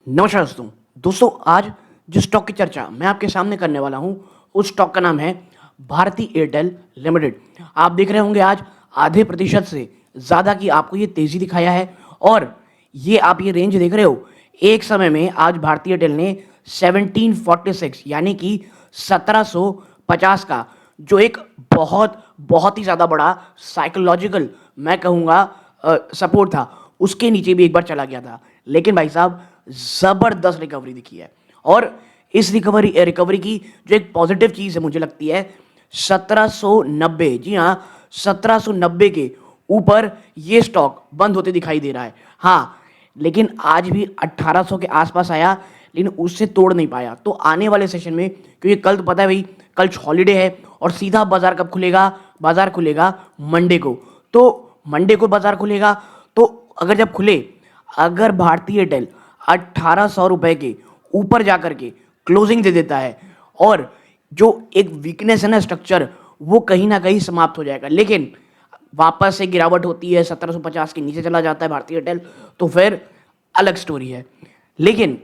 नमस्कार दोस्तों आज जिस स्टॉक की चर्चा मैं आपके सामने करने वाला हूं उस स्टॉक का नाम है भारती एयरटेल लिमिटेड। आप देख रहे होंगे आज आधे प्रतिशत से ज़्यादा की आपको ये तेज़ी दिखाया है और ये रेंज देख रहे हो। एक समय में आज भारती एयरटेल ने 1746 यानी कि 1750 का जो एक बहुत बहुत ही ज़्यादा बड़ा साइकोलॉजिकल मैं कहूँगा सपोर्ट था, उसके नीचे भी एक बार चला गया था। लेकिन भाई साहब ज़बरदस्त रिकवरी दिखी है और इस रिकवरी की जो एक पॉजिटिव चीज़ है मुझे लगती है 1790, जी हाँ 1790 के ऊपर ये स्टॉक बंद होते दिखाई दे रहा है। हाँ, लेकिन आज भी 1800 के आसपास आया लेकिन उससे तोड़ नहीं पाया। तो आने वाले सेशन में, क्योंकि कल तो पता है भाई कल हॉलीडे है और सीधा बाजार कब खुलेगा, बाजार खुलेगा मंडे को। तो मंडे को बाजार खुलेगा, तो अगर जब खुले, अगर भारतीय एयरटेल 1800 रुपए के ऊपर जाकर के क्लोजिंग दे देता है और जो एक वीकनेस है ना स्ट्रक्चर, वो कहीं ना कहीं समाप्त हो जाएगा। लेकिन वापस से गिरावट होती है, 1750 के नीचे चला जाता है भारतीय एयरटेल, तो फिर अलग स्टोरी है। लेकिन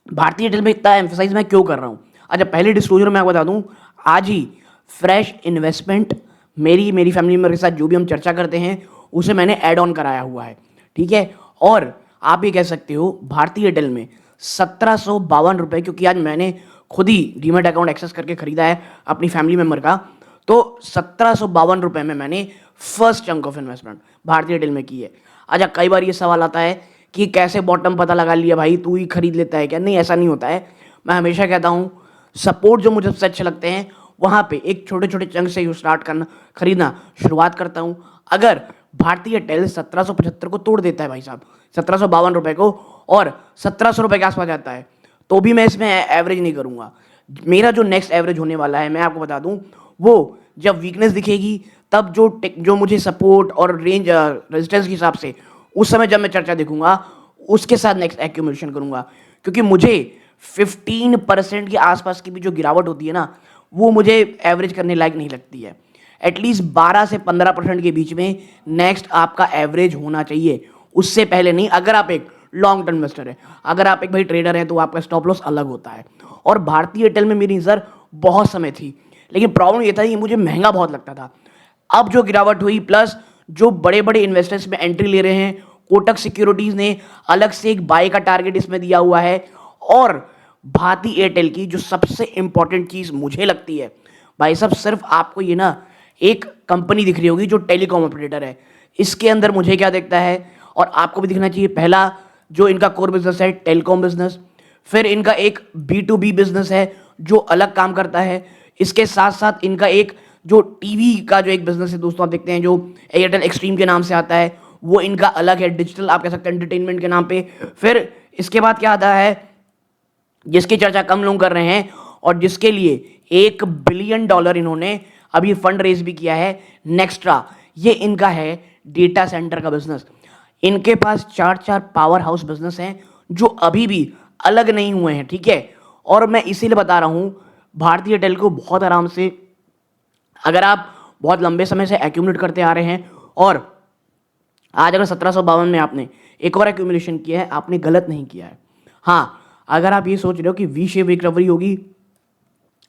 भारतीय एयरटेल में इतना एम्फेसाइज मैं क्यों कर रहा हूं? अच्छा, पहले डिस्क्लोजर मैं आपको बता दूं, आज ही फ्रेश इन्वेस्टमेंट मेरी फैमिली मेंबर के साथ जो भी हम चर्चा करते हैं उसे मैंने ऐड ऑन कराया हुआ है, ठीक है। और आप ये कह सकते हो भारतीय एयरटेल में 1752 रुपए, क्योंकि आज मैंने खुद ही डीमेट अकाउंट एक्सेस करके खरीदा है अपनी फैमिली मेंबर का, तो 1752 रुपए में मैंने फर्स्ट चंक ऑफ इन्वेस्टमेंट भारतीय एयरटेल में की है। अच्छा, कई बार ये सवाल आता है कि कैसे बॉटम पता लगा लिया भाई, तू ही खरीद लेता है क्या? नहीं, ऐसा नहीं होता है। मैं हमेशा कहता हूँ सपोर्ट जो मुझे सबसे अच्छे लगते हैं वहाँ पे एक छोटे छोटे चंक से ही स्टार्ट करना, खरीदना शुरुआत करता हूँ। अगर भारतीय एयरटेल 1775 को तोड़ देता है भाई साहब, 1752 रुपए को, और 1700 रुपए के आसपास जाता है, तो भी मैं इसमें एवरेज नहीं करूंगा। मेरा जो नेक्स्ट एवरेज होने वाला है मैं आपको बता दूं, वो जब वीकनेस दिखेगी तब जो मुझे सपोर्ट और रेंज रेजिस्टेंस के हिसाब से उस समय जब मैं चर्चा देखूंगा उसके साथ नेक्स्ट एक्यूमुलेशन करूंगा। क्योंकि मुझे 15% के आसपास की भी जो गिरावट होती है ना, वो मुझे एवरेज करने लायक नहीं लगती है। एटलीस्ट 12 से 15% के बीच में नेक्स्ट आपका एवरेज होना चाहिए, उससे पहले नहीं। अगर आप एक लॉन्ग टर्म इन्वेस्टर है, अगर आप एक भाई ट्रेडर है, तो आपका स्टॉप लॉस अलग होता है। और भारतीय एयरटेल में मेरी नज़र बहुत समय थी, लेकिन प्रॉब्लम ये था कि मुझे महंगा बहुत लगता था। अब जो गिरावट हुई, प्लस जो बड़े बड़े इन्वेस्टर्स में एंट्री ले रहे हैं, कोटक सिक्योरिटीज ने अलग से एक बाय का टारगेट इसमें दिया हुआ है। और भारती एयरटेल की जो सबसे इंपॉर्टेंट चीज मुझे लगती है भाई साहब, सिर्फ आपको ये ना एक कंपनी दिख रही होगी जो टेलीकॉम ऑपरेटर है, इसके अंदर मुझे क्या दिखता है और आपको भी दिखना चाहिए। पहला जो इनका कोर बिजनेस है टेलीकॉम बिजनेस, फिर इनका एक B2B बिजनेस है जो अलग काम करता है। इसके साथ साथ इनका एक जो टीवी का जो एक बिजनेस है दोस्तों, आप देखते हैं जो एयरटेल एक्सट्रीम के नाम से आता है, वो इनका अलग है, डिजिटल आप कह सकते हैं एंटरटेनमेंट के नाम पे। फिर इसके बाद क्या आता है जिसकी चर्चा कम लोग कर रहे हैं और जिसके लिए $1 बिलियन इन्होंने अभी फंड रेज भी किया है, नेक्स्ट्रा। ये इनका है डेटा सेंटर का बिजनेस। इनके पास चार चार पावर हाउस बिजनेस हैं जो अभी भी अलग नहीं हुए हैं, ठीक है। और मैं इसीलिए बता रहा हूं भारतीय एयरटेल को बहुत आराम से, अगर आप बहुत लंबे समय से एक्यूमुलेट करते आ रहे हैं और आज अगर 1752 में आपने एक और एक्यूमुलेशन किया है, आपने गलत नहीं किया है। हाँ, अगर आप ये सोच रहे हो कि वी शेप रिकवरी होगी,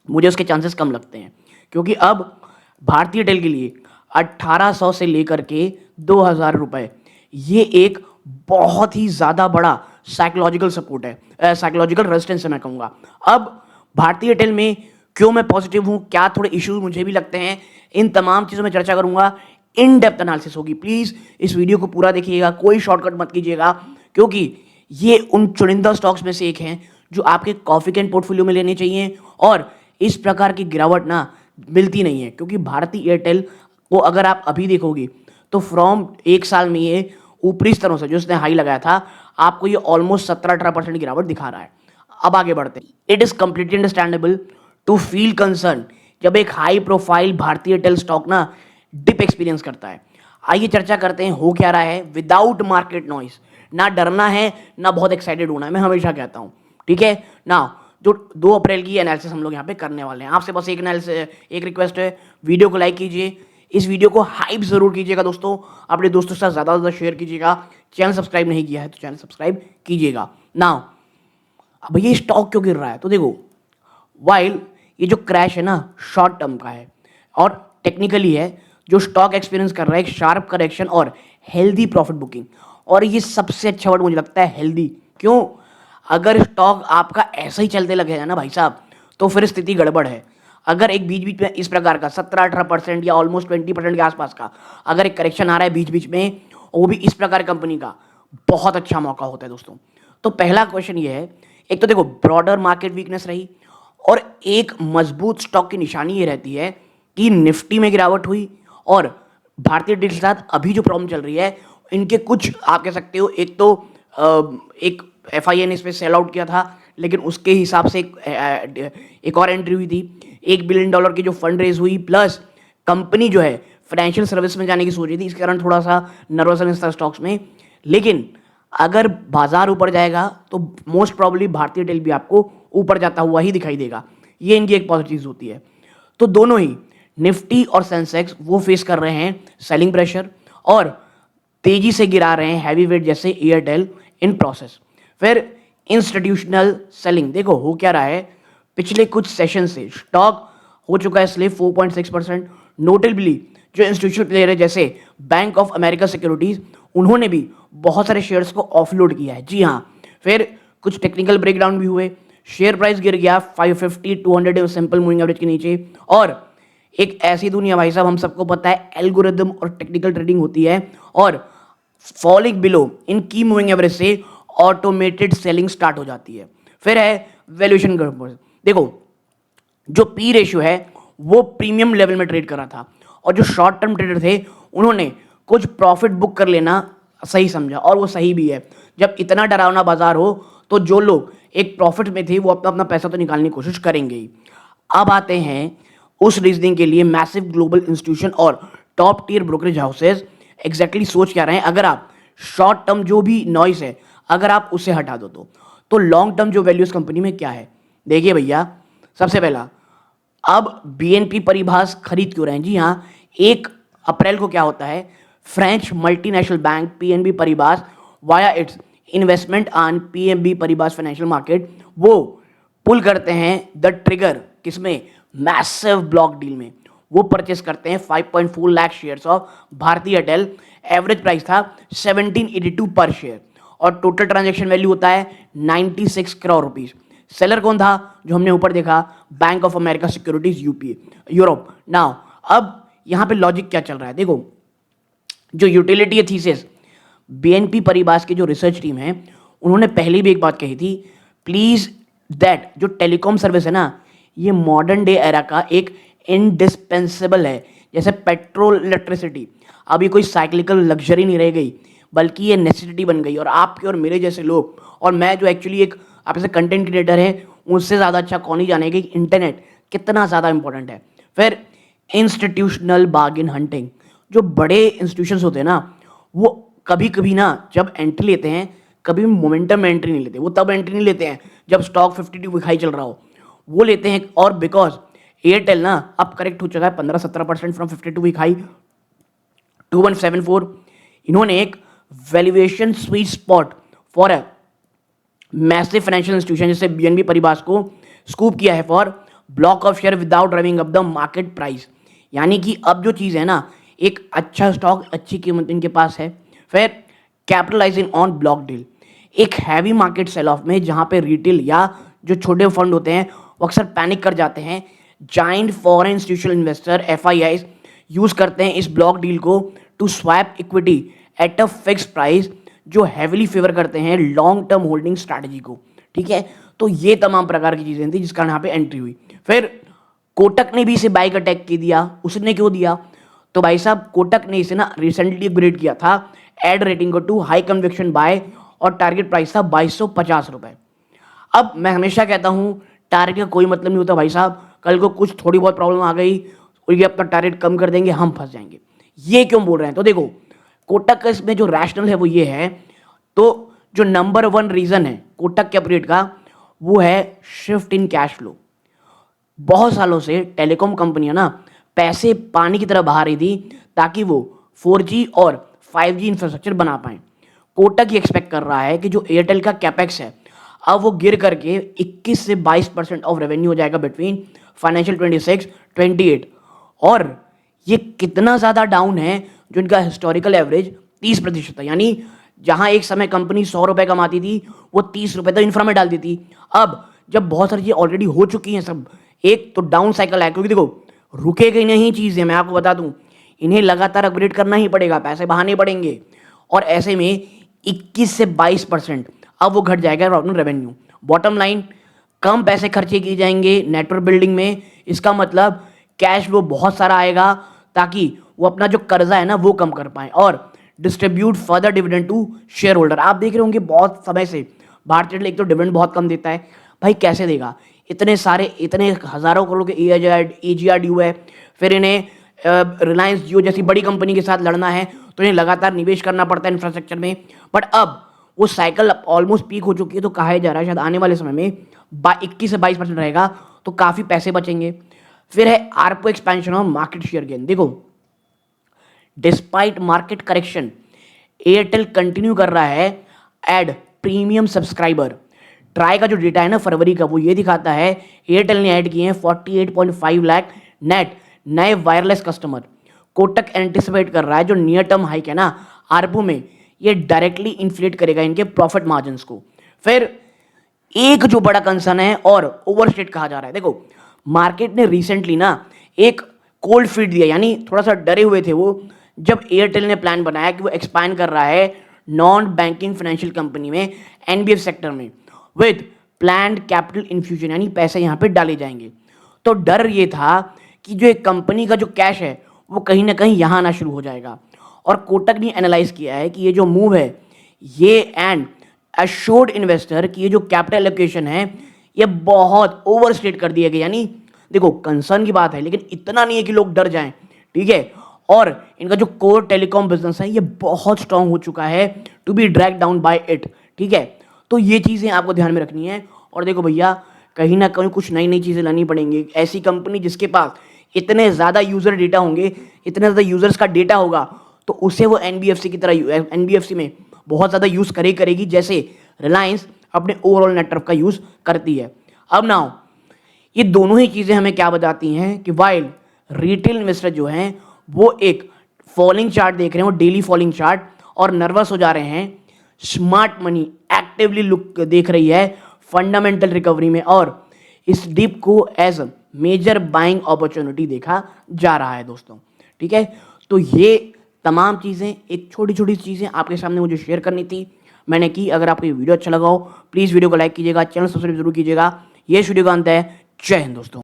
मुझे उसके चांसेस कम लगते हैं, क्योंकि अब भारतीय एयरटेल के लिए 1800 से लेकर के 2000 रुपए, ये एक बहुत ही ज़्यादा बड़ा साइकोलॉजिकल सपोर्ट है, साइकोलॉजिकल रेजिस्टेंस है मैं कहूँगा। अब भारतीय एयरटेल में क्यों मैं पॉजिटिव हूँ, क्या थोड़े इश्यूज मुझे भी लगते हैं, इन तमाम चीज़ों में चर्चा करूँगा। इन डेप्थ एनालिसिस होगी, प्लीज़ इस वीडियो को पूरा देखिएगा, कोई शॉर्टकट मत कीजिएगा, क्योंकि ये उन चुनिंदा स्टॉक्स में से एक हैं जो आपके कॉफी कैन पोर्टफोलियो में लेने चाहिए। और इस प्रकार की गिरावट ना मिलती नहीं है, क्योंकि भारतीय एयरटेल को अगर आप अभी देखोगे तो फ्रॉम एक साल में ये ऊपरी स्तरों से जो उसने हाई लगाया था, आपको ये ऑलमोस्ट 17-18% गिरावट दिखा रहा है। अब आगे बढ़ते हैं। It is completely understandable to feel concern जब एक हाई प्रोफाइल भारतीय एयरटेल स्टॉक ना डिप एक्सपीरियंस करता है। आइए चर्चा करते हैं हो क्या रहा है विदाउट मार्केट नॉइस। ना डरना है ना बहुत एक्साइटेड होना है, मैं हमेशा कहता हूं, ठीक है ना। जो 2 अप्रैल की एनालिसिस हम लोग यहाँ पे करने वाले हैं, आपसे बस एक रिक्वेस्ट है, वीडियो को लाइक कीजिए, इस वीडियो को हाइप जरूर कीजिएगा दोस्तों, अपने दोस्तों के साथ ज़्यादा से ज़्यादा शेयर कीजिएगा। चैनल सब्सक्राइब नहीं किया है तो चैनल सब्सक्राइब कीजिएगा। नाउ अब ये स्टॉक क्यों गिर रहा है? तो देखो, वाइल ये जो क्रैश है ना शॉर्ट टर्म का है और टेक्निकली है, जो स्टॉक एक्सपीरियंस कर रहा है एक शार्प करेक्शन और हेल्दी प्रॉफिट बुकिंग। और ये सबसे अच्छा वर्ड मुझे लगता है, हेल्दी। क्यों? अगर स्टॉक आपका ऐसा ही चलते लगेगा ना भाई साहब, तो फिर स्थिति गड़बड़ है। अगर एक बीच बीच में इस प्रकार का 17-18% या ऑलमोस्ट 20% के आसपास का अगर एक करेक्शन आ रहा है बीच बीच में, वो भी इस प्रकार कंपनी का, बहुत अच्छा मौका होता है दोस्तों। तो पहला क्वेश्चन ये है, एक तो देखो ब्रॉडर मार्केट वीकनेस रही, और एक मजबूत स्टॉक की निशानी ये रहती है कि निफ्टी में गिरावट हुई, और भारतीय एयरटेल के साथ अभी जो प्रॉब्लम चल रही है, इनके कुछ आप कह सकते हो, एक तो एक एफआईए ने इस पर सेल आउट किया था, लेकिन उसके हिसाब से एक और एंट्री हुई थी, $1 बिलियन की जो फंड रेज हुई, प्लस कंपनी जो है फाइनेंशियल सर्विस में जाने की सोच रही थी, इस कारण थोड़ा सा नर्वसनेस था स्टॉक्स में। लेकिन अगर बाजार ऊपर जाएगा तो मोस्ट प्रॉब्ली भारतीय एयरटेल भी आपको ऊपर जाता हुआ ही दिखाई देगा। ये इनकी एक पॉजिटिव चीज होती है। तो दोनों ही निफ्टी और सेंसेक्स वो फेस कर रहे हैं सेलिंग प्रेशर, और तेजी से गिरा रहे हैं हैवी वेट जैसे एयरटेल इन प्रोसेस। फिर इंस्टीट्यूशनल सेलिंग, देखो हो क्या रहा है, पिछले कुछ सेशन से स्टॉक हो चुका है स्लिप 4.6%। नोटेबली जो इंस्टीट्यूशनल प्लेयर है जैसे बैंक ऑफ अमेरिका सिक्योरिटीज, उन्होंने भी बहुत सारे शेयर्स को ऑफलोड किया है। जी हाँ, फिर कुछ टेक्निकल ब्रेकडाउन भी हुए, शेयर प्राइस गिर गया 550 200 सिंपल मूविंग एवरेज के नीचे। और एक ऐसी दुनिया भाई साहब, हम सबको पता है एल्गोरिदम और टेक्निकल ट्रेडिंग होती है, और फॉलिंग बिलो इन की मूविंग एवरेज से ऑटोमेटेड सेलिंग स्टार्ट हो जाती है। फिर है वैल्यूएशन, देखो जो पी रेशियो है वो प्रीमियम लेवल में ट्रेड कर रहा था, और जो शॉर्ट टर्म ट्रेडर थे उन्होंने कुछ प्रॉफिट बुक कर लेना सही समझा, और वो सही भी है। जब इतना डरावना बाजार हो तो जो लोग एक प्रॉफिट में थे वो अपना अपना पैसा तो निकालने की कोशिश करेंगे ही। अब आते हैं उस रीजनिंग के लिए, मैसिव ग्लोबल इंस्टीट्यूशन और top tier brokerage houses exactly सोच क्या रहे हैं। अगर आप शॉर्ट टर्म जो भी नॉइस है अगर आप उसे हटा दो तो लॉन्ग टर्म जो वैल्यूज कंपनी में क्या है, देखिए भैया। सबसे पहला, अब बीएनपी परिभाष खरीद क्यों रहे हैं? जी हाँ, 1 अप्रैल को क्या होता है, French multinational bank PNB Paribas via its investment on PNB Paribas financial market, वो पुल करते हैं द ट्रिगर, किसमें? मैसिव ब्लॉक डील में। वो परचेस करते हैं 5.4 lakh shares of Bharti Airtel. Average price था 1782 पर शेयर, और टोटल ट्रांजैक्शन वैल्यू होता है 96 करोड़ रुपीस। सेलर कौन था? जो हमने ऊपर देखा, bank of America securities UPA Europe. Now अब यहां पे लॉजिक क्या चल रहा है, देखो जो यूटिलिटी थीसिस बीएनपी परिभाष की जो रिसर्च टीम है, उन्होंने पहले भी एक बात कही थी, प्लीज दैट जो टेलीकॉम सर्विस है ना, ये मॉडर्न डे एरा का एक इंडिस्पेंसेबल है। जैसे पेट्रोल इलेक्ट्रिसिटी अब ये कोई साइक्लिकल लग्जरी नहीं रह गई, बल्कि ये नेसेसिटी बन गई। और आपके और मेरे जैसे लोग, और मैं जो एक्चुअली एक आप जैसे कंटेंट क्रिएटर है, उससे ज़्यादा अच्छा कौन ही जानेगा कि इंटरनेट कितना ज़्यादा इंपॉर्टेंट है। फिर इंस्टीट्यूशनल बार्गेन हंटिंग, जो बड़े इंस्टीट्यूशंस होते हैं ना, वो कभी कभी ना जब एंट्री लेते हैं, कभी मोमेंटम में एंट्री नहीं लेते। वो तब एंट्री नहीं लेते हैं जब स्टॉक 52 दिखाई चल रहा हो, वो लेते हैं। और बिकॉज एयरटेल ना अब करेक्ट हो चुका है 15-17% फ्रॉम 52 वीक हाई 2174। इन्होंने एक valuation sweet spot for a massive financial institution जैसे बीएनबी परिभाष को स्कूप किया है for block of share without driving up the market price. यानी कि अब जो चीज़ है ना, एक अच्छा स्टॉक अच्छी कीमत इनके पास है। फिर कैपिटलाइजिंग ऑन ब्लॉक डील, एक हैवी मार्केट सेल ऑफ में जहां पे रिटेल या जो छोटे फंड होते हैं वो अक्सर पैनिक कर जाते हैं, giant foreign institutional investor FIIs use करते हैं इस ब्लॉक डील को to swap equity at a fix price, जो हैविली फेवर करते हैं लॉन्ग टर्म होल्डिंग स्ट्रैटेजी को। ठीक है, तो ये तमाम प्रकार की चीजें थी जिस कारण यहाँ पे एंट्री हुई। फिर कोटक ने भी इसे बाई का टैग की दिया। उसने क्यों दिया? तो भाई साहब कोटक ने इसे ना रिसेंटली अपग्रेड किया था एड रेटिंग को टू हाई कन्विक्शन बाय, और टारगेट प्राइस था 2250 रुपए। अब मैं हमेशा कहता हूं टारगेट का कोई मतलब नहीं होता भाई साहब, कल को कुछ थोड़ी बहुत प्रॉब्लम आ गई और ये अपना टारगेट कम कर देंगे, हम फंस जाएंगे। ये क्यों बोल रहे हैं? तो देखो कोटक का इसमें जो रैशनल है वो ये है, तो जो नंबर 1 रीजन है कोटक के अपग्रेड का, वो है शिफ्ट इन कैश फ्लो। बहुत सालों से टेलीकॉम कंपनियां ना पैसे पानी की तरह बहा रही थी ताकि वो 4G और 5G इंफ्रास्ट्रक्चर बना पाए। कोटक ये एक्सपेक्ट कर रहा है कि जो एयरटेल का कैपेक्स है अब वो गिर करके 21 से 22% ऑफ रेवेन्यू हो जाएगा बिटवीन फाइनेंशियल 26-28। और ये कितना ज़्यादा डाउन है, जो इनका हिस्टोरिकल एवरेज 30% है। यानी जहां एक समय कंपनी 100 रुपए कमाती थी, वो 30 रुपए तो इंफ्रा में डाल देती। अब जब बहुत सारी चीज़ें ऑलरेडी हो चुकी हैं सब, एक तो डाउन साइकिल है, क्योंकि देखो रुकेगी नहीं चीज़ें, मैं आपको बता दूं, इन्हें लगातार अपग्रेड करना ही पड़ेगा, पैसे बहाने पड़ेंगे। और ऐसे में 21 से 22% अब वो घट जाएगा रेवेन्यू। बॉटम लाइन, कम पैसे खर्चे किए जाएंगे नेटवर्क बिल्डिंग में। इसका मतलब कैश फ्लो बहुत सारा आएगा, ताकि वो अपना जो कर्जा है ना वो कम कर पाए और distribute further dividend to shareholder. आप देख रहे होंगे बहुत समय से भारतीय एयरटेल एक तो डिविडेंड बहुत कम देता है, भाई कैसे देगा, इतने सारे इतने हजारों करोड़ के AGR ड्यू है, फिर इन्हें रिलायंस जियो जैसी बड़ी कंपनी के साथ लड़ना है, तो इन्हें लगातार निवेश करना पड़ता है इंफ्रास्ट्रक्चर में। बट अब वो साइकिल ऑलमोस्ट पीक हो चुकी है, तो कहा जा रहा है शायद आने वाले समय में 21 से 22% रहेगा, तो काफ़ी पैसे बचेंगे। फिर है आरपो एक्सपेंशन और मार्केट शेयर गेन। देखो despite market correction, Airtel continue कर रहा है ऐड प्रीमियम सब्सक्राइबर। ट्राई का जो डेटा है ना फरवरी का, वो ये दिखाता है एयरटेल ने ऐड किए हैं 48.5 लाख नेट नए वायरलेस कस्टमर। कोटक एंटिसिपेट कर रहा है जो नियर टर्म हाइक है ना आरपू में, ये डायरेक्टली इन्फ्लेट करेगा इनके प्रॉफिट मार्जिन को। फिर एक जो बड़ा कंसर्न है और ओवरस्टेट कहा जा रहा है, देखो मार्केट ने रिसेंटली ना एक कोल्ड फीट दिया, यानी थोड़ा सा डरे हुए थे वो, जब एयरटेल ने प्लान बनाया कि वो एक्सपैंड कर रहा है नॉन बैंकिंग फाइनेंशियल कंपनी में, NBF सेक्टर में, विद प्लान्ड कैपिटल इन्फ्यूजन, यानी पैसे यहाँ पे डाले जाएंगे। तो डर ये था कि जो एक कंपनी का जो कैश है वो कहीं ना कहीं यहाँ आना शुरू हो जाएगा। और कोटक ने एनालाइज किया है कि ये जो मूव है ये एंड अश्योर्ड इन्वेस्टर की ये जो कैपिटल एलोकेशन है ये बहुत ओवरस्टेट कर दिया गया। यानी देखो कंसर्न की बात है, लेकिन इतना नहीं है कि लोग डर जाएं, ठीक है। और इनका जो कोर टेलीकॉम बिजनेस है ये बहुत स्ट्रांग हो चुका है to be drag down by it, ठीक है। तो ये चीज़ें आपको ध्यान में रखनी है। और देखो भैया कहीं ना कहीं कुछ नई नई चीज़ें लानी पड़ेंगी। ऐसी कंपनी जिसके पास इतने ज़्यादा यूज़र डेटा होंगे, इतने ज़्यादा यूज़र्स का डेटा होगा, तो उसे वो NBFC की तरह NBFC में बहुत ज़्यादा यूज़ करेगी, जैसे रिलायंस अपने ओवरऑल नेटवर्क का यूज़ करती है। अब नाउ ये दोनों ही चीज़ें हमें क्या बताती हैं कि वाइल रिटेल इन्वेस्टर जो हैं वो एक फॉलिंग चार्ट देख रहे हैं, वो डेली फॉलिंग चार्ट, और नर्वस हो जा रहे हैं, स्मार्ट मनी एक्टिवली लुक देख रही है फंडामेंटल रिकवरी में, और इस डिप को एज मेजर बाइंग अपॉर्चुनिटी देखा जा रहा है दोस्तों, ठीक है। तो ये तमाम चीज़ें, एक छोटी छोटी चीज़ें आपके सामने मुझे शेयर करनी थी, मैंने की। अगर आपको ये वीडियो अच्छा लगा हो प्लीज़ वीडियो को लाइक कीजिएगा, चैनल सब्सक्राइब जरूर कीजिएगा। ये वीडियो का अंत है। जय हिंद दोस्तों।